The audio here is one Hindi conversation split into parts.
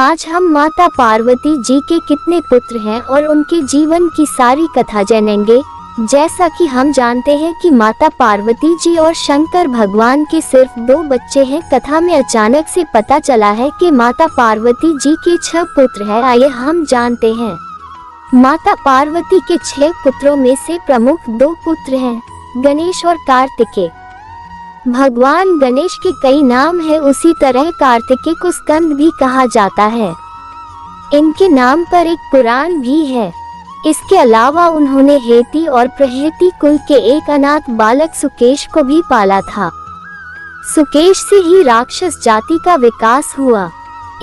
आज हम माता पार्वती जी के कितने पुत्र हैं और उनके जीवन की सारी कथा जानेंगे। जैसा कि हम जानते हैं कि माता पार्वती जी और शंकर भगवान के सिर्फ 2 बच्चे हैं। कथा में अचानक से पता चला है कि माता पार्वती जी के 6 पुत्र हैं। आइए हम जानते हैं। माता पार्वती के 6 पुत्रों में से प्रमुख 2 पुत्र हैं, गणेश और कार्तिकेय। भगवान गणेश के कई नाम हैं, उसी तरह कार्तिकेय को स्कंद भी कहा जाता है। इनके नाम पर एक पुराण भी है। इसके अलावा उन्होंने हेती और प्रहेती कुल के एक अनाथ बालक सुकेश को भी पाला था। सुकेश से ही राक्षस जाति का विकास हुआ।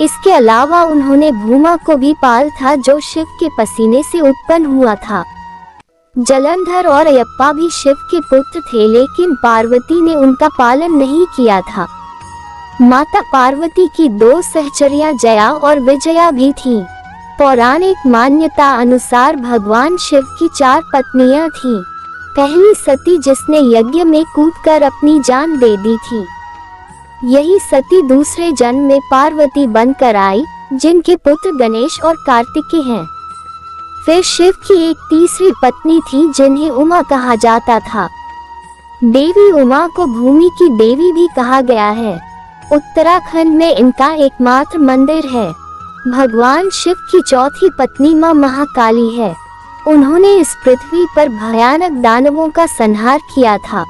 इसके अलावा उन्होंने भूमा को भी पाल था, जो शिव के पसीने से उत्पन्न हुआ था। जलंधर और अयप्पा भी शिव के पुत्र थे, लेकिन पार्वती ने उनका पालन नहीं किया था। माता पार्वती की 2 सहचरियां जया और विजया भी थीं। पौराणिक मान्यता अनुसार भगवान शिव की 4 पत्नियां थीं। पहली सती, जिसने यज्ञ में कूदकर अपनी जान दे दी थी। यही सती दूसरे जन्म में पार्वती बनकर आई, जिनके पुत्र गणेश और कार्तिकेय हैं। फिर शिव की एक तीसरी पत्नी थी, जिन्हें उमा कहा जाता था। देवी उमा को भूमि की देवी भी कहा गया है। उत्तराखंड में इनका एकमात्र मंदिर है। भगवान शिव की चौथी पत्नी मां महाकाली है। उन्होंने इस पृथ्वी पर भयानक दानवों का संहार किया था।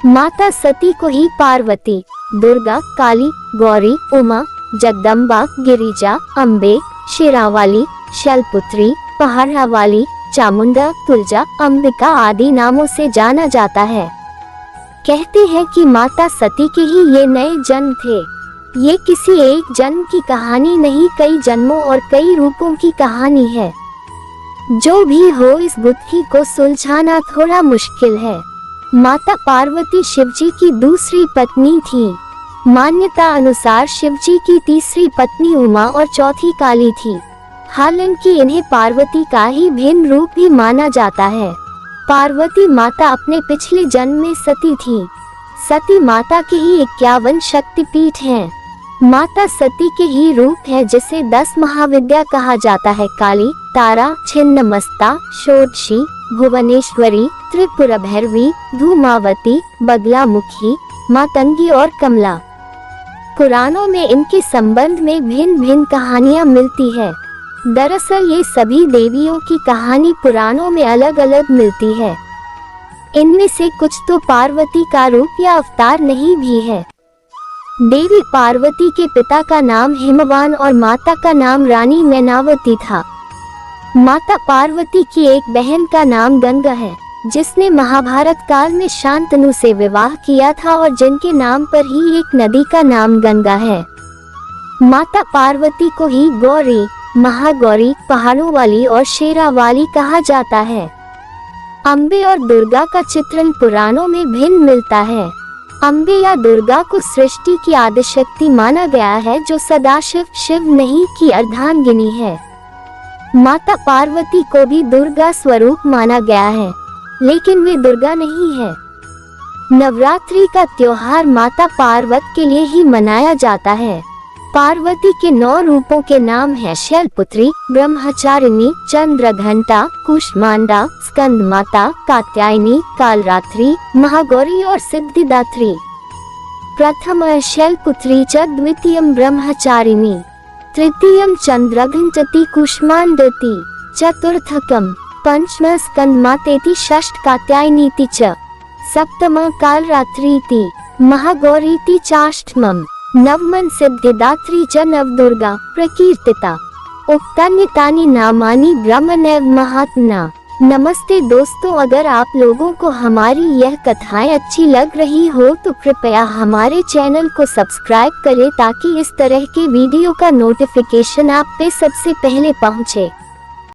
माता सती को ही पार्वती, दुर्गा, काली, गौरी, उमा, जगदम्बा, गिरिजा, अम्बे, शेरावाली, शैलपुत्री, पहाड़ा वाली, चामुंडा, तुलजा, अंबिका आदि नामों से जाना जाता है। कहते हैं कि माता सती के ही ये नए जन्म थे। ये किसी एक जन्म की कहानी नहीं, कई जन्मों और कई रूपों की कहानी है। जो भी हो, इस गुत्थी को सुलझाना थोड़ा मुश्किल है। माता पार्वती शिवजी की दूसरी पत्नी थी। मान्यता अनुसार शिवजी की तीसरी पत्नी उमा और चौथी काली थी। हालांकि इन्हें पार्वती का ही भिन्न रूप भी माना जाता है। पार्वती माता अपने पिछले जन्म में सती थी। सती माता के ही 51 शक्तिपीठ हैं। माता सती के ही रूप है, जिसे 10 महाविद्या कहा जाता है। काली, तारा, छिन्नमस्ता, षोडशी, भुवनेश्वरी, त्रिपुरा भैरवी, धूमावती, बगलामुखी, मातंगी और कमला। पुराणों में इनके संबंध में भिन्न भिन्न कहानियां मिलती है। दरअसल ये सभी देवियों की कहानी पुराणों में अलग अलग मिलती है। इनमें से कुछ तो पार्वती का रूप या अवतार नहीं भी है। देवी पार्वती के पिता का नाम हिमवान और माता का नाम रानी मैनावती था। माता पार्वती की एक बहन का नाम गंगा है, जिसने महाभारत काल में शांतनु से विवाह किया था और जिनके नाम पर ही एक नदी का नाम गंगा है। माता पार्वती को ही गौरी, महागौरी, पहाड़ों वाली और शेरावाली कहा जाता है। अम्बे और दुर्गा का चित्रण पुराणों में भिन्न मिलता है। अम्बे या दुर्गा को सृष्टि की आदिशक्ति माना गया है, जो सदाशिव शिव नहीं की अर्धांगिनी है। माता पार्वती को भी दुर्गा स्वरूप माना गया है, लेकिन वे दुर्गा नहीं है। नवरात्रि का त्योहार माता पार्वती के लिए ही मनाया जाता है। पार्वती के 9 रूपों के नाम हैं शैलपुत्री, ब्रह्मचारिणी, चंद्रघंटा, कुष्मांडा, स्कंद माता, कात्यायनी, कालरात्रि, महागौरी और सिद्धिदात्री। प्रथम शैलपुत्री च, द्वितीयं ब्रह्मचारिणी, तृतीयं चंद्रघंटति कुष्मांडति, चतुर्थकं पंचम स्कंदमातेति, षष्ठ कात्यायनीति च, सप्तम कालरात्रीति, महागौरीति चाष्टमम्, नवमं सिद्धिदात्री च नवदुर्गा प्रकीर्तिता। उक्तान्यतानि नामानि ब्रह्मणैव महात्मना। नमस्ते दोस्तों, अगर आप लोगों को हमारी यह कथाएं अच्छी लग रही हो तो कृपया हमारे चैनल को सब्सक्राइब करें, ताकि इस तरह के वीडियो का नोटिफिकेशन आप पे सबसे पहले पहुंचे।